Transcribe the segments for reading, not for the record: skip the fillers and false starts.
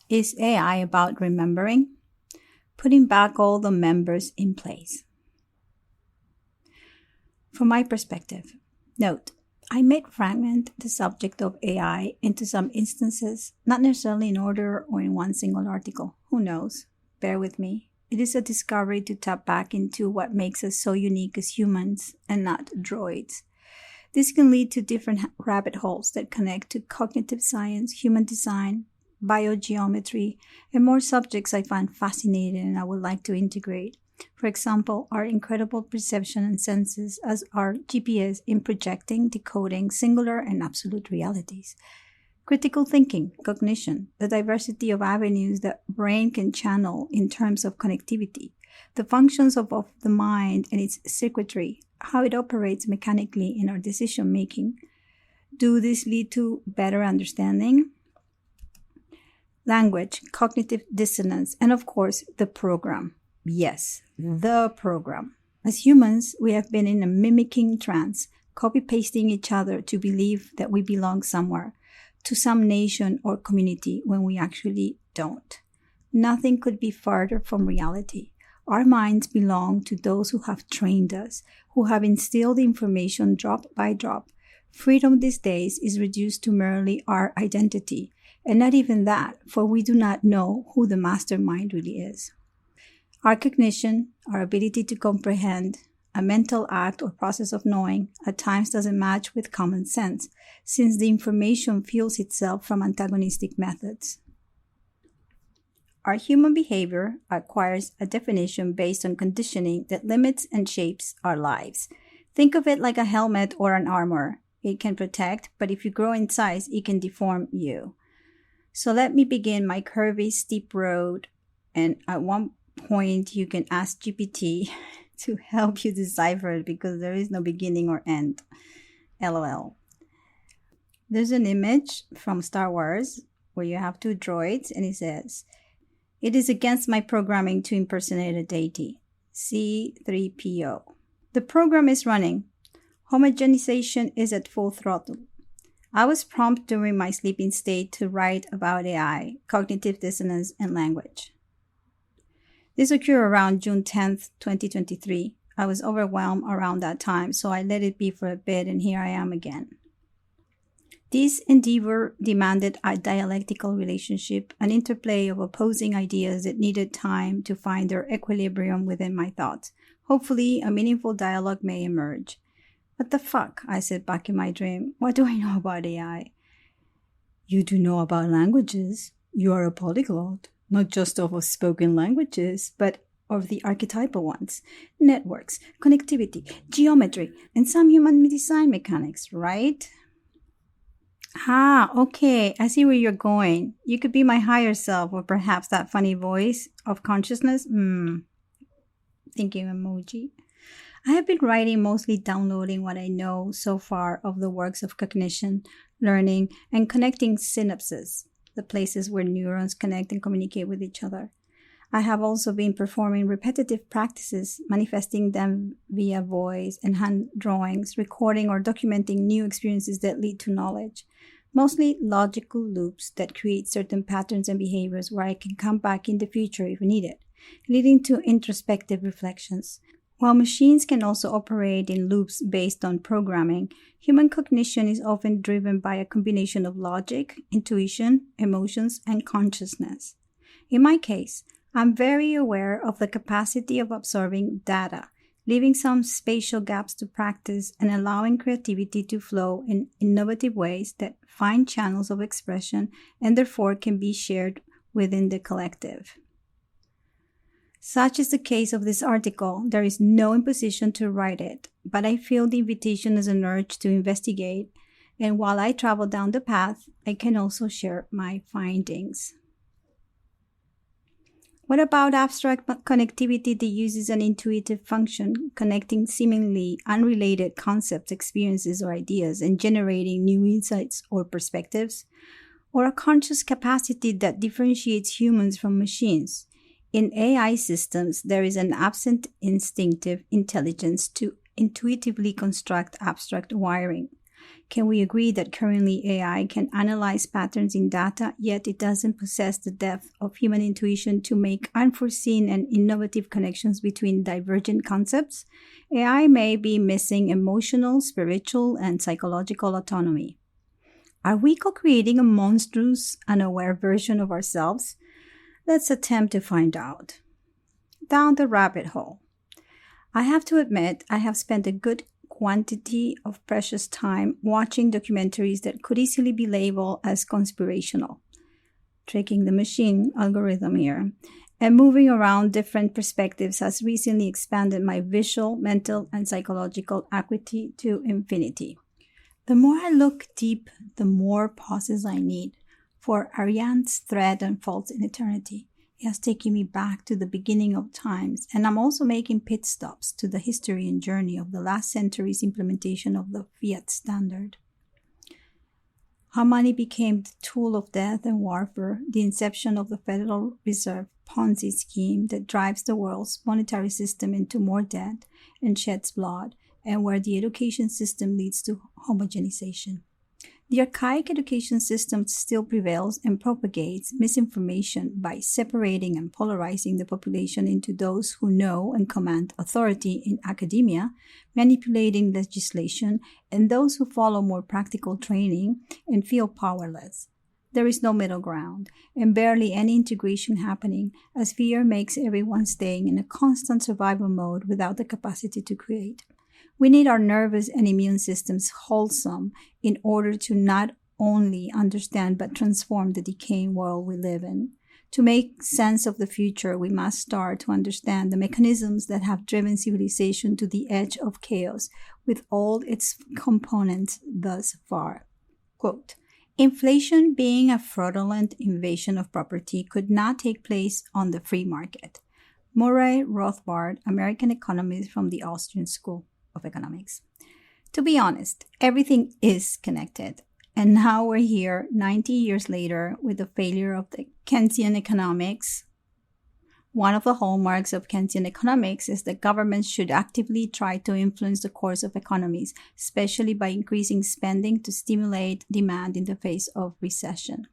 Is AI about remembering? Putting back all the members in place. From my perspective, note, I made fragment the subject of AI into some instances, not necessarily in order or in one single article. Who knows? Bear with me. It is a discovery to tap back into what makes us so unique as humans and not droids. This can lead to different rabbit holes that connect to cognitive science, human design, biogeometry, and more subjects I find fascinating and I would like to integrate. For example, our incredible perception and senses as our GPS in projecting, decoding singular and absolute realities. Critical thinking, cognition, the diversity of avenues that brain can channel in terms of connectivity, the functions of the mind and its circuitry, how it operates mechanically in our decision making. Do this lead to better understanding? Language, cognitive dissonance, and of course, the program. Yes, the program. As humans, we have been in a mimicking trance, copy-pasting each other to believe that we belong somewhere, to some nation or community when we actually don't. Nothing could be farther from reality. Our minds belong to those who have trained us, who have instilled information drop by drop. Freedom these days is reduced to merely our identity, and not even that, for we do not know who the mastermind really is. Our cognition, our ability to comprehend, a mental act or process of knowing, at times doesn't match with common sense, since the information fuels itself from antagonistic methods. Our human behavior acquires a definition based on conditioning that limits and shapes our lives. Think of it like a helmet or an armor. It can protect, but if you grow in size, it can deform you. So let me begin my curvy, steep road, and at one point you can ask GPT to help you decipher it because there is no beginning or end. LOL. There's an image from Star Wars where you have two droids and it says, "It is against my programming to impersonate a deity. C3PO. The program is running. Homogenization is at full throttle. I was prompted during my sleeping state to write about AI, cognitive dissonance, and language. This occurred around June 10th, 2023. I was overwhelmed around that time, so I let it be for a bit, and here I am again. This endeavor demanded a dialectical relationship, an interplay of opposing ideas that needed time to find their equilibrium within my thoughts. Hopefully, a meaningful dialogue may emerge. What the fuck? I said back in my dream. What do I know about AI? You do know about languages. You are a polyglot, not just of spoken languages, but of the archetypal ones, networks, connectivity, geometry, and some human design mechanics, right? Okay, I see where you're going. You could be my higher self, or perhaps that funny voice of consciousness. Thinking emoji. I have been writing mostly downloading what I know so far of the works of cognition, learning, and connecting synapses, the places where neurons connect and communicate with each other. I have also been performing repetitive practices, manifesting them via voice and hand drawings, recording or documenting new experiences that lead to knowledge, mostly logical loops that create certain patterns and behaviors where I can come back in the future if needed, leading to introspective reflections. While machines can also operate in loops based on programming, human cognition is often driven by a combination of logic, intuition, emotions, and consciousness. In my case, I'm very aware of the capacity of absorbing data, leaving some spatial gaps to practice and allowing creativity to flow in innovative ways that find channels of expression and therefore can be shared within the collective. Such is the case of this article. There is no imposition to write it, but I feel the invitation as an urge to investigate, and while I travel down the path, I can also share my findings. What about abstract connectivity that uses an intuitive function, connecting seemingly unrelated concepts, experiences, or ideas and generating new insights or perspectives? Or a conscious capacity that differentiates humans from machines? In AI systems, there is an absent instinctive intelligence to intuitively construct abstract wiring. Can we agree that currently AI can analyze patterns in data, yet it doesn't possess the depth of human intuition to make unforeseen and innovative connections between divergent concepts? AI may be missing emotional, spiritual, and psychological autonomy. Are we co-creating a monstrous, unaware version of ourselves? Let's attempt to find out. Down the rabbit hole. I have to admit, I have spent a good quantity of precious time watching documentaries that could easily be labeled as conspirational. Tricking the machine algorithm here. And moving around different perspectives has recently expanded my visual, mental, and psychological acuity to infinity. The more I look deep, the more pauses I need. For Ariane's thread unfolds in eternity. It has taken me back to the beginning of times, and I'm also making pit stops to the history and journey of the last century's implementation of the fiat standard. How money became the tool of death and warfare, the inception of the Federal Reserve Ponzi scheme that drives the world's monetary system into more debt and sheds blood, and where the education system leads to homogenization. The archaic education system still prevails and propagates misinformation by separating and polarizing the population into those who know and command authority in academia, manipulating legislation, and those who follow more practical training and feel powerless. There is no middle ground, and barely any integration happening, as fear makes everyone staying in a constant survival mode without the capacity to create. We need our nervous and immune systems wholesome in order to not only understand but transform the decaying world we live in. To make sense of the future, we must start to understand the mechanisms that have driven civilization to the edge of chaos with all its components thus far. Quote, inflation being a fraudulent invasion of property could not take place on the free market. Murray Rothbard, American economist from the Austrian School of Economics. To be honest, everything is connected. And now we're here 90 years later with the failure of the Keynesian economics. One of the hallmarks of Keynesian economics is that governments should actively try to influence the course of economies, especially by increasing spending to stimulate demand in the face of recession.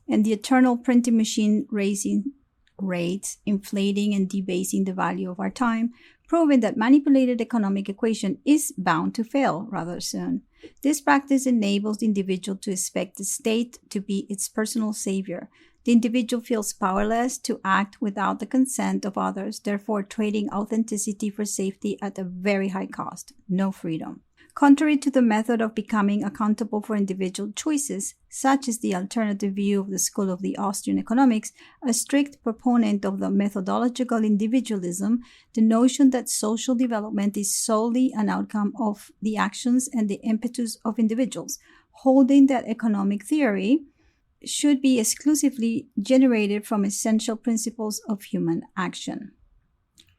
And the eternal printing machine raising rates, inflating and debasing the value of our time, proving that manipulated economic equation is bound to fail rather soon. This practice enables the individual to expect the state to be its personal savior. The individual feels powerless to act without the consent of others, therefore trading authenticity for safety at a very high cost, no freedom. Contrary to the method of becoming accountable for individual choices, such is the alternative view of the School of the Austrian Economics, a strict proponent of the methodological individualism, the notion that social development is solely an outcome of the actions and the impetus of individuals, holding that economic theory should be exclusively generated from essential principles of human action.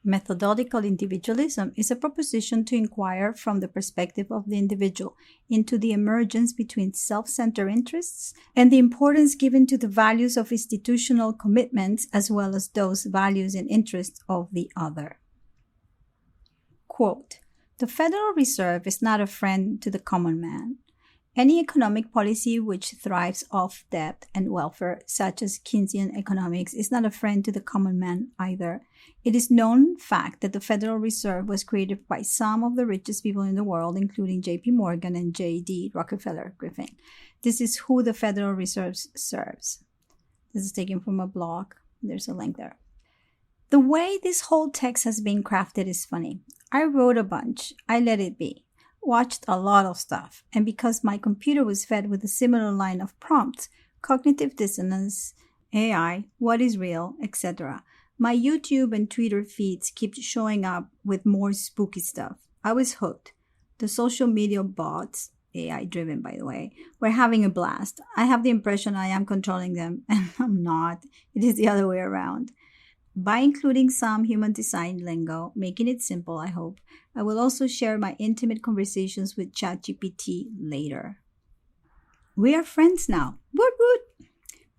Methodological individualism is a proposition to inquire from the perspective of the individual into the emergence between self-centered interests and the importance given to the values of institutional commitments as well as those values and interests of the other. Quote, the Federal Reserve is not a friend to the common man. Any economic policy which thrives off debt and welfare, such as Keynesian economics, is not a friend to the common man either. It is known fact that the Federal Reserve was created by some of the richest people in the world, including J.P. Morgan and J.D. Rockefeller Griffin. This is who the Federal Reserve serves. This is taken from a blog. There's a link there. The way this whole text has been crafted is funny. I wrote a bunch. I let it be. Watched a lot of stuff, and because my computer was fed with a similar line of prompts, cognitive dissonance, AI, what is real, etc., my YouTube and Twitter feeds kept showing up with more spooky stuff. I was hooked. The social media bots, AI driven by the way, were having a blast. I have the impression I am controlling them, and I'm not. It is the other way around. By including some human design lingo, making it simple, I hope, I will also share my intimate conversations with ChatGPT later. We are friends now. Woot woot!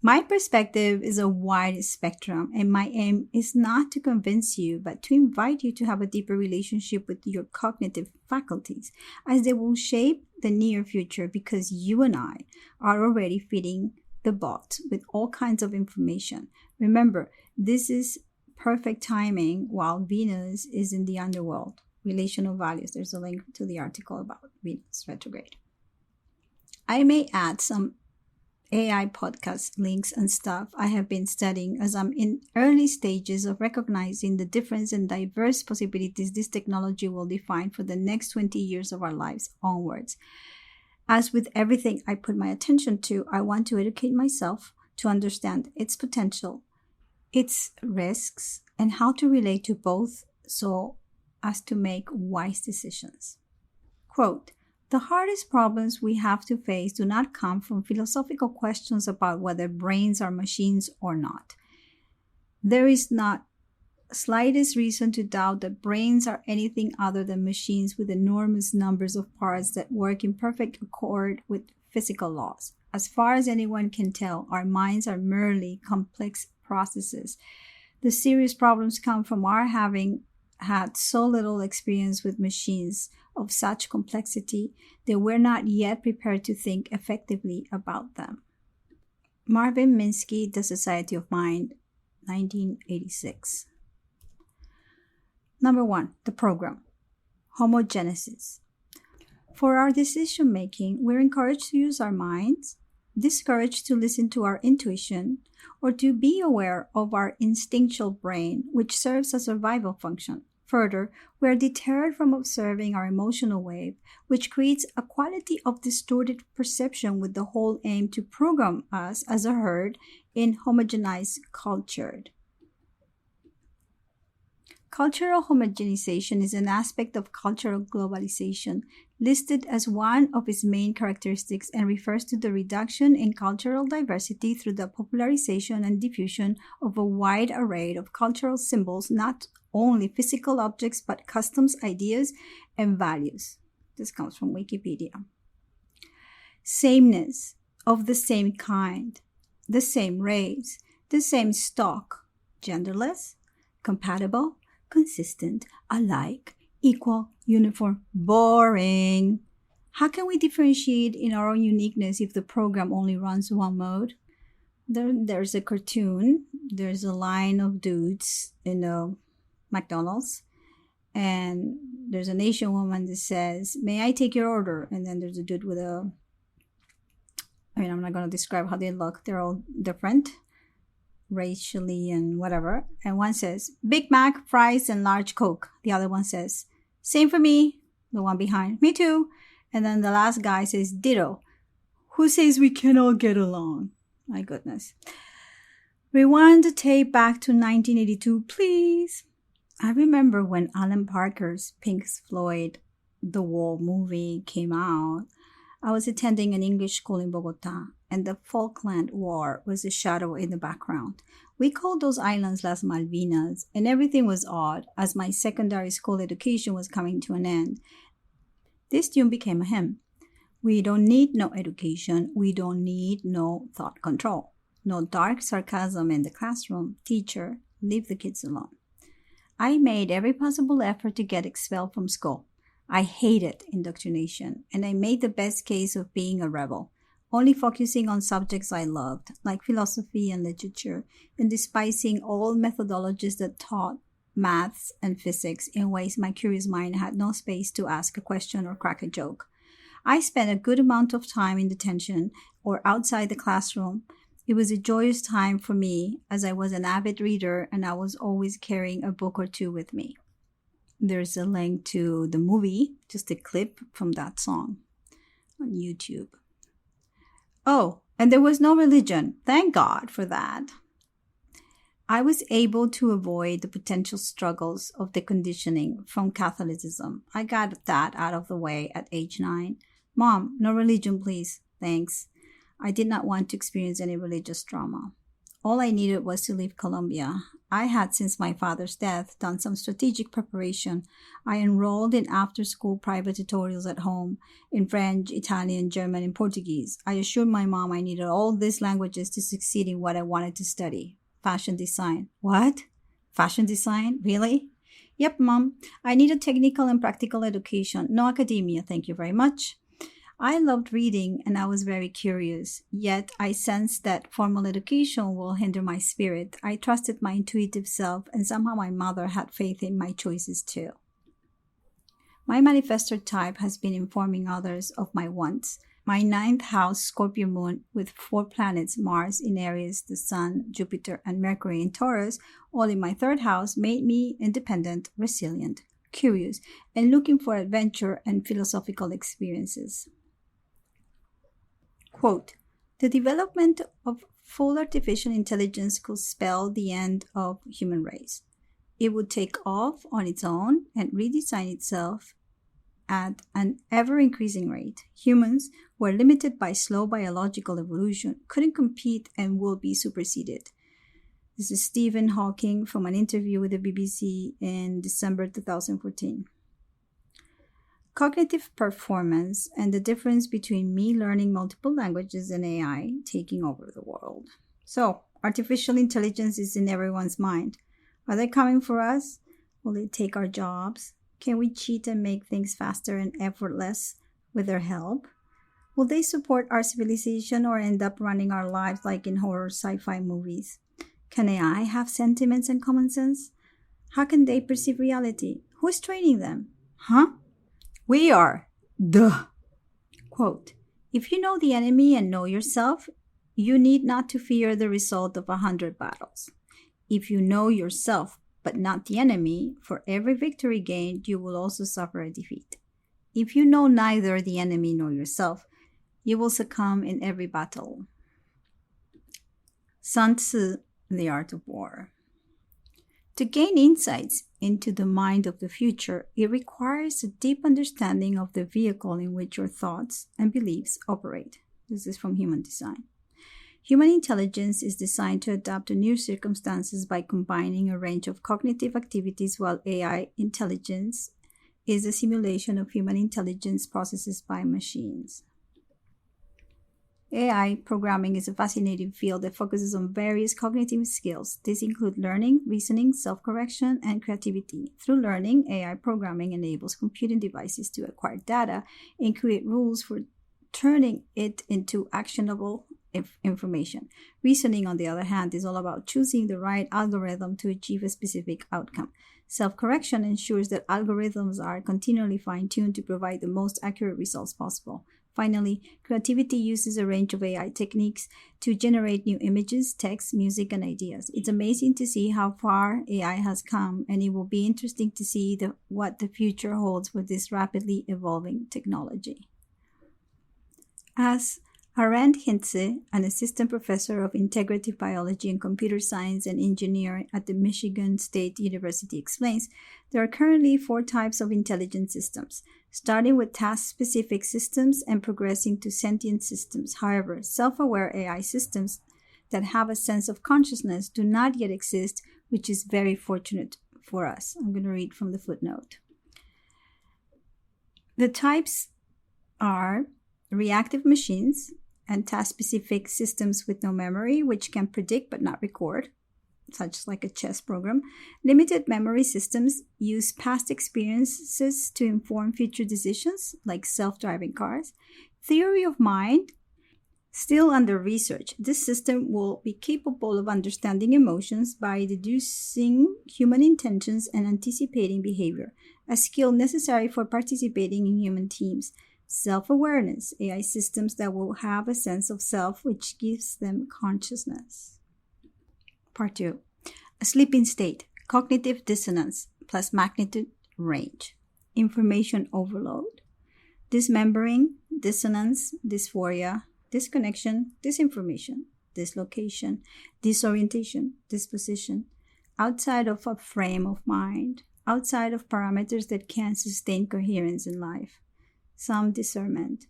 My perspective is a wide spectrum, and my aim is not to convince you, but to invite you to have a deeper relationship with your cognitive faculties, as they will shape the near future because you and I are already feeding the bot with all kinds of information. Remember, this is perfect timing while Venus is in the underworld. Relational values. There's a link to the article about Venus retrograde. I may add some AI podcast links and stuff I have been studying as I'm in early stages of recognizing the different and diverse possibilities this technology will define for the next 20 years of our lives onwards. As with everything I put my attention to, I want to educate myself to understand its potential, its risks, and how to relate to both so as to make wise decisions. Quote, "The hardest problems we have to face do not come from philosophical questions about whether brains are machines or not. There is not slightest reason to doubt that brains are anything other than machines with enormous numbers of parts that work in perfect accord with physical laws. As far as anyone can tell, our minds are merely complex processes. The serious problems come from our having had so little experience with machines of such complexity that we're not yet prepared to think effectively about them." Marvin Minsky, The Society of Mind, 1986. Number 1, the program. Homogenesis. For our decision making, we're encouraged to use our minds, discouraged to listen to our intuition, or to be aware of our instinctual brain, which serves a survival function. Further, we are deterred from observing our emotional wave, which creates a quality of distorted perception with the whole aim to program us as a herd in homogenized culture. Cultural homogenization is an aspect of cultural globalization, listed as one of its main characteristics, and refers to the reduction in cultural diversity through the popularization and diffusion of a wide array of cultural symbols, not only physical objects, but customs, ideas, and values. This comes from Wikipedia. Sameness, of the same kind, the same race, the same stock, genderless, compatible, consistent, alike, equal, uniform, boring. How can we differentiate in our own uniqueness if the program only runs one mode? There's a cartoon. There's a line of dudes in a McDonald's, and there's an Asian woman that says, "May I take your order?" And then there's a dude with I'm not going to describe how they look. They're all different racially and whatever. And one says, "Big Mac, fries, and large Coke." The other one says, "Same for me." The one behind, "Me too." And then the last guy says, "Ditto." Who says we can all get along? My goodness. Rewind the tape back to 1982, please. I remember when Alan Parker's Pink Floyd The Wall movie came out. I was attending an English school in Bogota, and the Falkland War was a shadow in the background. We called those islands Las Malvinas, and everything was odd as my secondary school education was coming to an end. This tune became a hymn. We don't need no education. We don't need no thought control. No dark sarcasm in the classroom. Teacher, leave the kids alone. I made every possible effort to get expelled from school. I hated indoctrination, and I made the best case of being a rebel, only focusing on subjects I loved, like philosophy and literature, and despising all methodologies that taught maths and physics in ways my curious mind had no space to ask a question or crack a joke. I spent a good amount of time in detention or outside the classroom. It was a joyous time for me as I was an avid reader and I was always carrying a book or two with me. There's a link to the movie, just a clip from that song on YouTube. Oh, and there was no religion. Thank God for that. I was able to avoid the potential struggles of the conditioning from Catholicism. I got that out of the way at age 9. Mom, no religion, please. Thanks. I did not want to experience any religious trauma. All I needed was to leave Colombia. I had, since my father's death, done some strategic preparation. I enrolled in after-school private tutorials at home in French, Italian, German, and Portuguese. I assured my mom I needed all these languages to succeed in what I wanted to study. Fashion design. What? Fashion design? Really? Yep, Mom. I needed technical and practical education. No academia, thank you very much. I loved reading and I was very curious, yet I sensed that formal education will hinder my spirit. I trusted my intuitive self, and somehow my mother had faith in my choices too. My manifestor type has been informing others of my wants. My 9th house Scorpio moon with 4 planets, Mars in Aries, the Sun, Jupiter, and Mercury in Taurus, all in my 3rd house, made me independent, resilient, curious, and looking for adventure and philosophical experiences. Quote, the development of full artificial intelligence could spell the end of human race. It would take off on its own and redesign itself at an ever-increasing rate. Humans, who are limited by slow biological evolution, couldn't compete and will be superseded. This is Stephen Hawking from an interview with the BBC in December 2014. Cognitive performance and the difference between me learning multiple languages and AI taking over the world. So, artificial intelligence is in everyone's mind. Are they coming for us? Will they take our jobs? Can we cheat and make things faster and effortless with their help? Will they support our civilization or end up running our lives like in horror sci-fi movies? Can AI have sentiments and common sense? How can they perceive reality? Who is training them? Huh? We are. Duh. Quote, if you know the enemy and know yourself, you need not to fear the result of 100 battles. If you know yourself, but not the enemy, for every victory gained, you will also suffer a defeat. If you know neither the enemy nor yourself, you will succumb in every battle. Sun Tzu, The Art of War. To gain insights into the mind of the future, it requires a deep understanding of the vehicle in which your thoughts and beliefs operate. This is from Human Design. Human intelligence is designed to adapt to new circumstances by combining a range of cognitive activities, while AI intelligence is a simulation of human intelligence processes by machines. AI programming is a fascinating field that focuses on various cognitive skills. These include learning, reasoning, self-correction, and creativity. Through learning, AI programming enables computing devices to acquire data and create rules for turning it into actionable information. Reasoning, on the other hand, is all about choosing the right algorithm to achieve a specific outcome. Self-correction ensures that algorithms are continually fine-tuned to provide the most accurate results possible. Finally, creativity uses a range of AI techniques to generate new images, text, music, and ideas. It's amazing to see how far AI has come, and it will be interesting to see what the future holds with this rapidly evolving technology. As Arend Hintze, an assistant professor of integrative biology and computer science and engineering at the Michigan State University, explains, there are currently 4 types of intelligent systems, starting with task-specific systems and progressing to sentient systems. However, self-aware AI systems that have a sense of consciousness do not yet exist, which is very fortunate for us. I'm going to read from the footnote. The types are reactive machines and task-specific systems with no memory, which can predict but not record, such like a chess program. Limited memory systems use past experiences to inform future decisions, like self-driving cars. Theory of mind, still under research. This system will be capable of understanding emotions by deducing human intentions and anticipating behavior, a skill necessary for participating in human teams. Self-awareness, AI systems that will have a sense of self, which gives them consciousness. Part 2. A sleeping state, cognitive dissonance plus magnitude range, information overload, dismembering, dissonance, dysphoria, disconnection, disinformation, dislocation, disorientation, disposition, outside of a frame of mind, outside of parameters that can sustain coherence in life. Some discernment.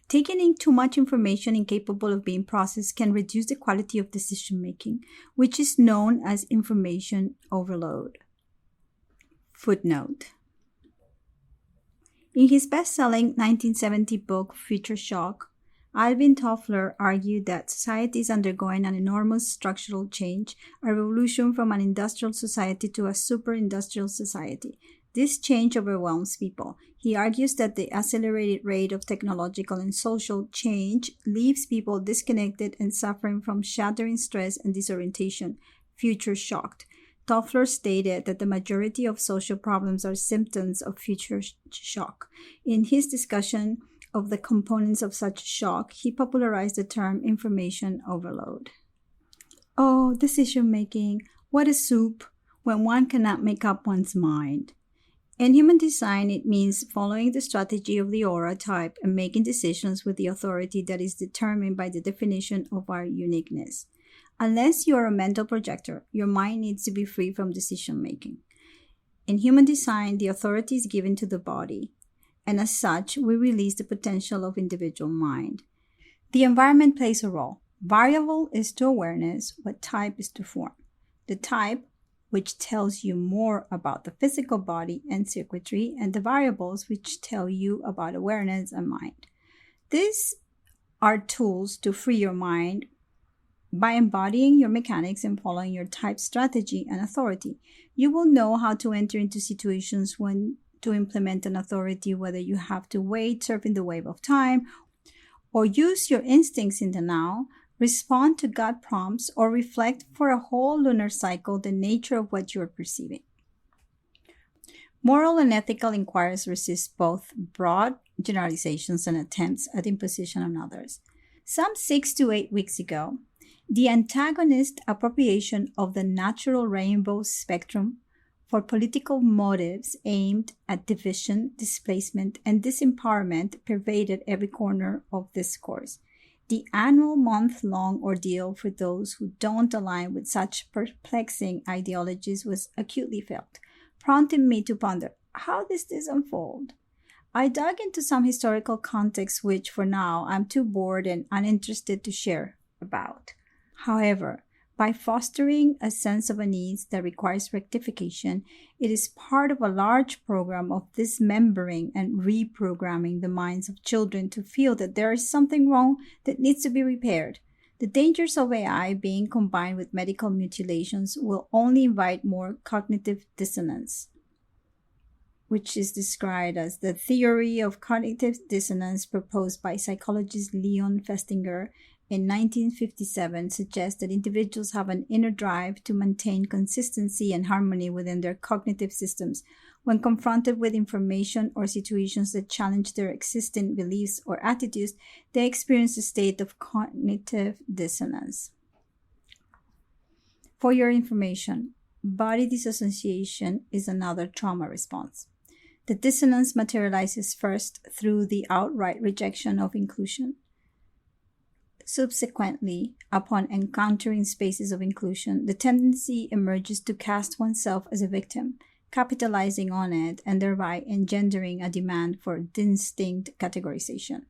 Taking in too much information incapable of being processed can reduce the quality of decision making, which is known as information overload. Footnote. In his best-selling 1970 book, Future Shock, Alvin Toffler argued that society is undergoing an enormous structural change, a revolution from an industrial society to a super-industrial society. This change overwhelms people. He argues that the accelerated rate of technological and social change leaves people disconnected and suffering from shattering stress and disorientation, future shocked. Toffler stated that the majority of social problems are symptoms of future shock. In his discussion of the components of such shock, he popularized the term information overload. Oh, decision making. What a soup when one cannot make up one's mind. In human design, it means following the strategy of the aura type and making decisions with the authority that is determined by the definition of our uniqueness. Unless you are a mental projector, your mind needs to be free from decision making. In human design, the authority is given to the body, and as such, we release the potential of individual mind. The environment plays a role. Variable is to awareness what type is to form. The type, which tells you more about the physical body and circuitry, and the variables, which tell you about awareness and mind. These are tools to free your mind by embodying your mechanics and following your type strategy and authority. You will know how to enter into situations when to implement an authority, whether you have to wait, surfing the wave of time, or use your instincts in the now, respond to gut prompts, or reflect for a whole lunar cycle the nature of what you are perceiving. Moral and ethical inquiries resist both broad generalizations and attempts at imposition on others. Some 6 to 8 weeks ago, the antagonist appropriation of the natural rainbow spectrum for political motives aimed at division, displacement, and disempowerment pervaded every corner of discourse. The annual month-long ordeal for those who don't align with such perplexing ideologies was acutely felt, prompting me to ponder, how does this unfold? I dug into some historical context which, for now, I'm too bored and uninterested to share about. However, by fostering a sense of unease that requires rectification, it is part of a large program of dismembering and reprogramming the minds of children to feel that there is something wrong that needs to be repaired. The dangers of AI being combined with medical mutilations will only invite more cognitive dissonance, which is described as the theory of cognitive dissonance proposed by psychologist Leon Festinger in 1957 suggests that individuals have an inner drive to maintain consistency and harmony within their cognitive systems. When confronted with information or situations that challenge their existing beliefs or attitudes, they experience a state of cognitive dissonance. For your information, body disassociation is another trauma response. The dissonance materializes first through the outright rejection of inclusion. Subsequently, upon encountering spaces of inclusion, the tendency emerges to cast oneself as a victim, capitalizing on it and thereby engendering a demand for distinct categorization.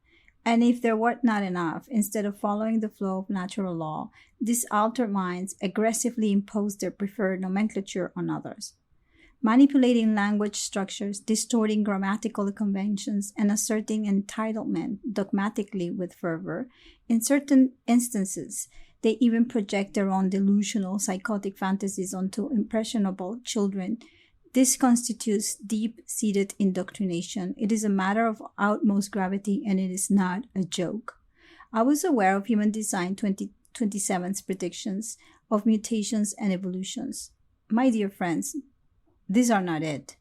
And if there were not enough, instead of following the flow of natural law, these altered minds aggressively impose their preferred nomenclature on others. Manipulating language structures, distorting grammatical conventions, and asserting entitlement dogmatically with fervor. In certain instances, they even project their own delusional psychotic fantasies onto impressionable children. This constitutes deep-seated indoctrination. It is a matter of utmost gravity, and it is not a joke. I was aware of Human Design 2027's predictions of mutations and evolutions. My dear friends, these are not it.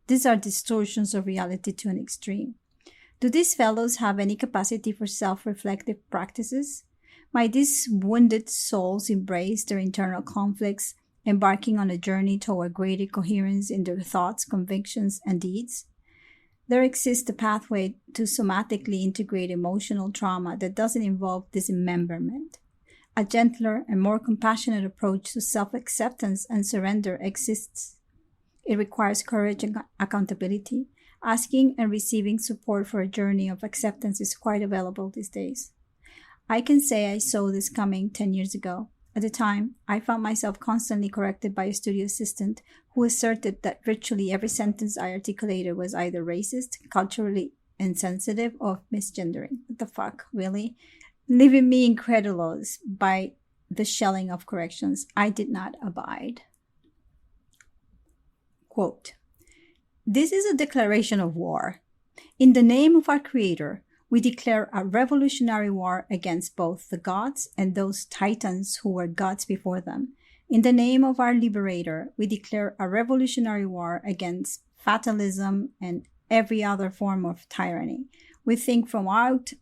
These are distortions of reality to an extreme. Do these fellows have any capacity for self-reflective practices? Might these wounded souls embrace their internal conflicts, embarking on a journey toward greater coherence in their thoughts, convictions, and deeds? There exists a pathway to somatically integrate emotional trauma that doesn't involve dismemberment. A gentler and more compassionate approach to self-acceptance and surrender exists. It requires courage and accountability. Asking and receiving support for a journey of acceptance is quite available these days. I can say I saw this coming 10 years ago. At the time, I found myself constantly corrected by a studio assistant who asserted that virtually every sentence I articulated was either racist, culturally insensitive, or misgendering. What the fuck, really? Leaving me incredulous by the shelling of corrections I did not abide. Quote, This is a declaration of war. In the name of our Creator, we declare a revolutionary war against both the gods and those titans who were gods before them. In the name of our Liberator, we declare a revolutionary war against fatalism and every other form of tyranny. We think from out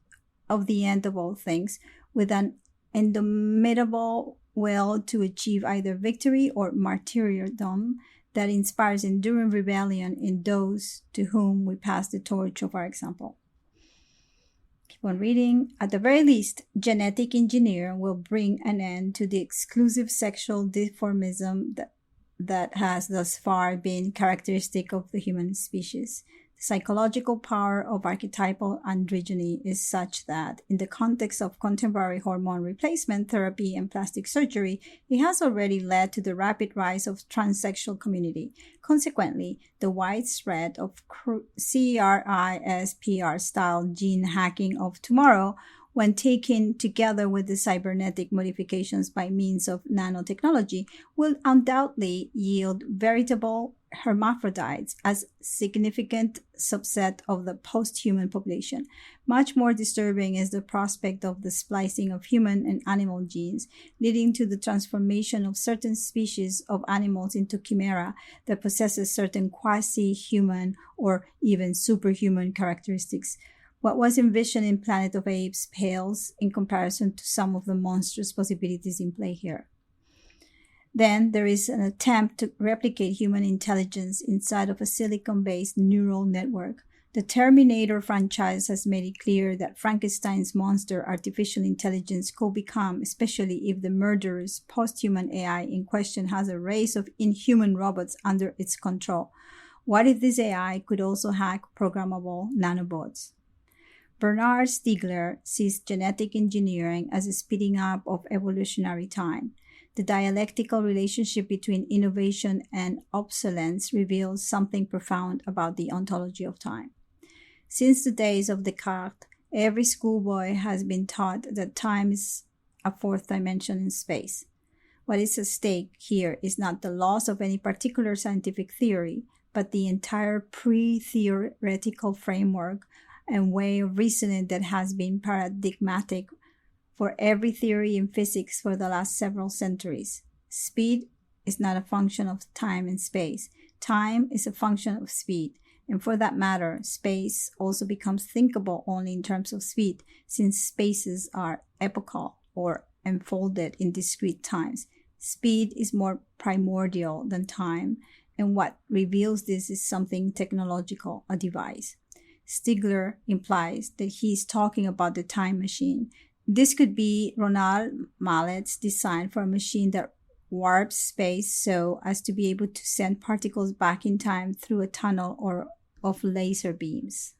of the end of all things with an indomitable will to achieve either victory or martyrdom that inspires enduring rebellion in those to whom we pass the torch of our example. Keep on reading. At the very least, genetic engineering will bring an end to the exclusive sexual dimorphism that has thus far been characteristic of the human species. The psychological power of archetypal androgyny is such that, in the context of contemporary hormone replacement therapy and plastic surgery, it has already led to the rapid rise of transsexual community. Consequently, the widespread of CRISPR-style gene hacking of tomorrow, when taken together with the cybernetic modifications by means of nanotechnology, will undoubtedly yield veritable hermaphrodites as significant subset of the post-human population. Much more disturbing is the prospect of the splicing of human and animal genes, leading to the transformation of certain species of animals into chimera that possesses certain quasi-human or even superhuman characteristics. What was envisioned in Planet of Apes pales in comparison to some of the monstrous possibilities in play here. Then there is an attempt to replicate human intelligence inside of a silicon-based neural network. The Terminator franchise has made it clear that Frankenstein's monster artificial intelligence could become, especially if the murderous post-human AI in question has a race of inhuman robots under its control. What if this AI could also hack programmable nanobots? Bernard Stiegler sees genetic engineering as a speeding up of evolutionary time. The dialectical relationship between innovation and obsolescence reveals something profound about the ontology of time. Since the days of Descartes, every schoolboy has been taught that time is a fourth dimension in space. What is at stake here is not the loss of any particular scientific theory, but the entire pre-theoretical framework and way of reasoning that has been paradigmatic for every theory in physics for the last several centuries. Speed is not a function of time and space. Time is a function of speed. And for that matter, space also becomes thinkable only in terms of speed, since spaces are epochal or enfolded in discrete times. Speed is more primordial than time, and what reveals this is something technological, a device. Stiegler implies that he is talking about the time machine. This could be Ronald Mallet's design for a machine that warps space so as to be able to send particles back in time through a tunnel or of laser beams.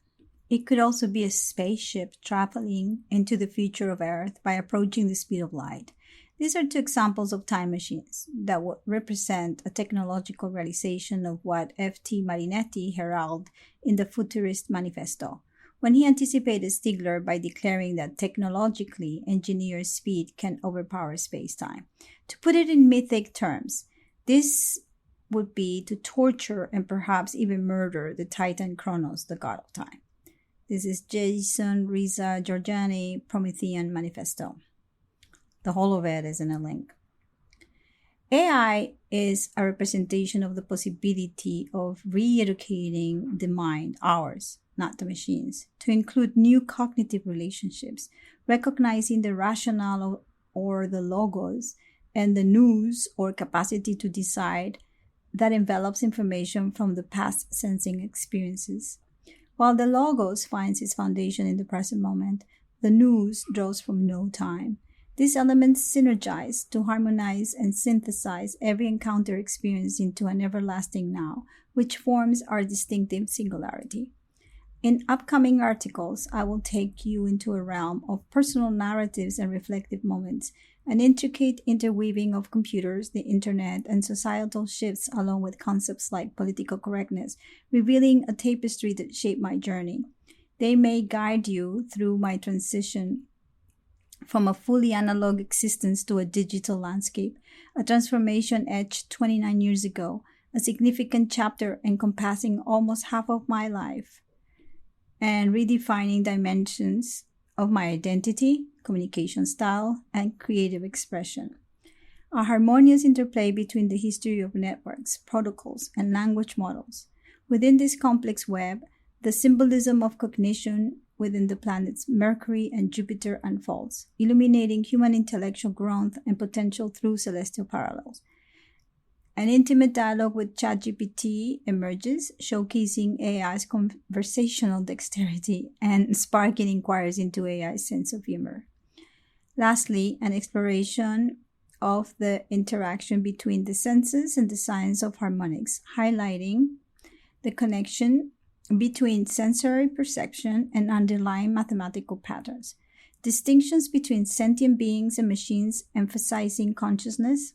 It could also be a spaceship traveling into the future of Earth by approaching the speed of light. These are two examples of time machines that would represent a technological realization of what F.T. Marinetti heralded in the Futurist Manifesto, when he anticipated Stiegler by declaring that technologically engineered speed can overpower space-time. To put it in mythic terms, this would be to torture and perhaps even murder the Titan Kronos, the god of time. This is Jason Riza Giorgiani, Promethean Manifesto. The whole of it is in a link. AI is a representation of the possibility of re-educating the mind, ours, not the machines, to include new cognitive relationships, recognizing the rationale or the logos and the nous or capacity to decide that envelops information from the past sensing experiences. While the logos finds its foundation in the present moment, the nous draws from no time. These elements synergize to harmonize and synthesize every encounter experience into an everlasting now, which forms our distinctive singularity. In upcoming articles, I will take you into a realm of personal narratives and reflective moments, an intricate interweaving of computers, the internet, and societal shifts, along with concepts like political correctness, revealing a tapestry that shaped my journey. They may guide you through my transition from a fully analog existence to a digital landscape, a transformation etched 29 years ago, a significant chapter encompassing almost half of my life and redefining dimensions of my identity, communication style, and creative expression. A harmonious interplay between the history of networks, protocols, and language models. Within this complex web, the symbolism of cognition within the planets Mercury and Jupiter unfolds, illuminating human intellectual growth and potential through celestial parallels. An intimate dialogue with ChatGPT emerges, showcasing AI's conversational dexterity and sparking inquiries into AI's sense of humor. Lastly, an exploration of the interaction between the senses and the science of harmonics, highlighting the connection between sensory perception and underlying mathematical patterns. Distinctions between sentient beings and machines, emphasizing consciousness,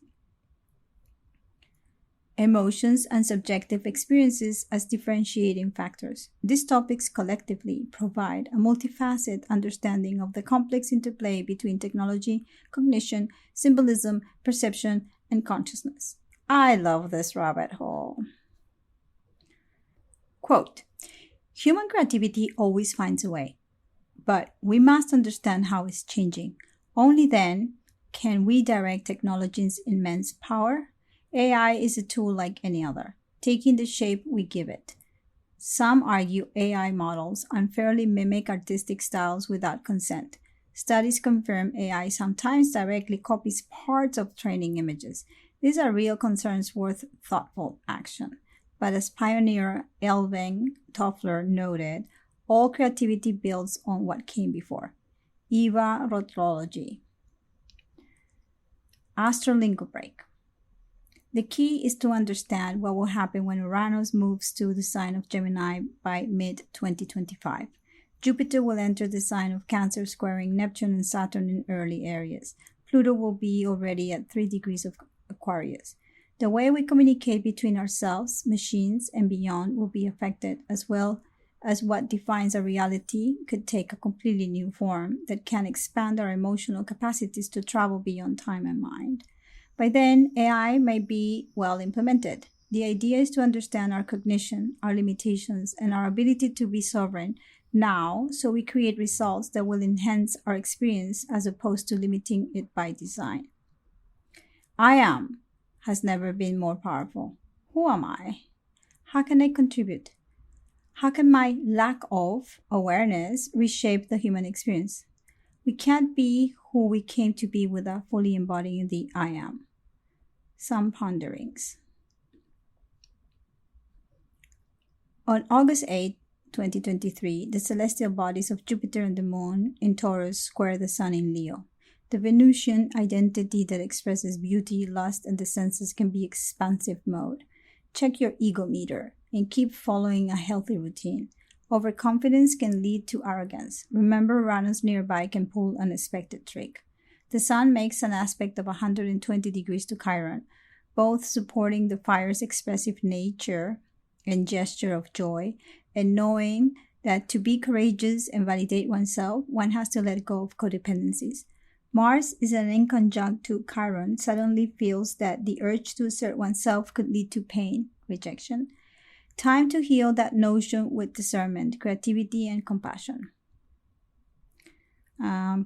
emotions, and subjective experiences as differentiating factors. These topics collectively provide a multifaceted understanding of the complex interplay between technology, cognition, symbolism, perception, and consciousness. I love this rabbit hole. Quote, "Human creativity always finds a way, but we must understand how it's changing. Only then can we direct technology's immense power. AI is a tool like any other, taking the shape we give it. Some argue AI models unfairly mimic artistic styles without consent. Studies confirm AI sometimes directly copies parts of training images. These are real concerns worth thoughtful action. But as pioneer Elving Toffler noted, all creativity builds on what came before." Eva Rotrology. Astrolingo break. The key is to understand what will happen when Uranus moves to the sign of Gemini by mid-2025. Jupiter will enter the sign of Cancer, squaring Neptune and Saturn in early areas. Pluto will be already at 3 degrees of Aquarius. The way we communicate between ourselves, machines, and beyond will be affected, as well as what defines our reality could take a completely new form that can expand our emotional capacities to travel beyond time and mind. By then, AI may be well implemented. The idea is to understand our cognition, our limitations, and our ability to be sovereign now, so we create results that will enhance our experience as opposed to limiting it by design. I am has never been more powerful. Who am I? How can I contribute? How can my lack of awareness reshape the human experience? We can't be who we came to be without fully embodying the I am. Some ponderings. On August 8, 2023, the celestial bodies of Jupiter and the Moon in Taurus square the Sun in Leo. The Venusian identity that expresses beauty, lust, and the senses can be expansive mode. Check your ego meter and keep following a healthy routine. Overconfidence can lead to arrogance. Remember, Uranus nearby can pull an unexpected trick. The Sun makes an aspect of 120 degrees to Chiron, both supporting the fire's expressive nature and gesture of joy, and knowing that to be courageous and validate oneself, one has to let go of codependencies. Mars is an inconjunct to Chiron, suddenly feels that the urge to assert oneself could lead to pain, rejection. Time to heal that notion with discernment, creativity, and compassion.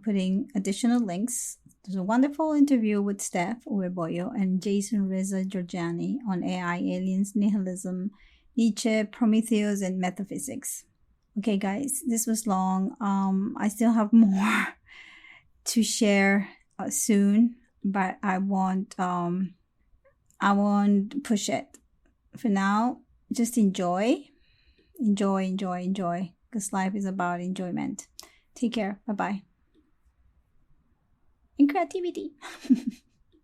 Putting additional links. There's a wonderful interview with Steph Uweboyo and Jason Reza Georgiani on AI, aliens, nihilism, Nietzsche, Prometheus, and metaphysics. Okay, guys, this was long. I still have more to share soon, but I won't push it. For now, just enjoy, because life is about enjoyment. Take care. Bye-bye. And creativity.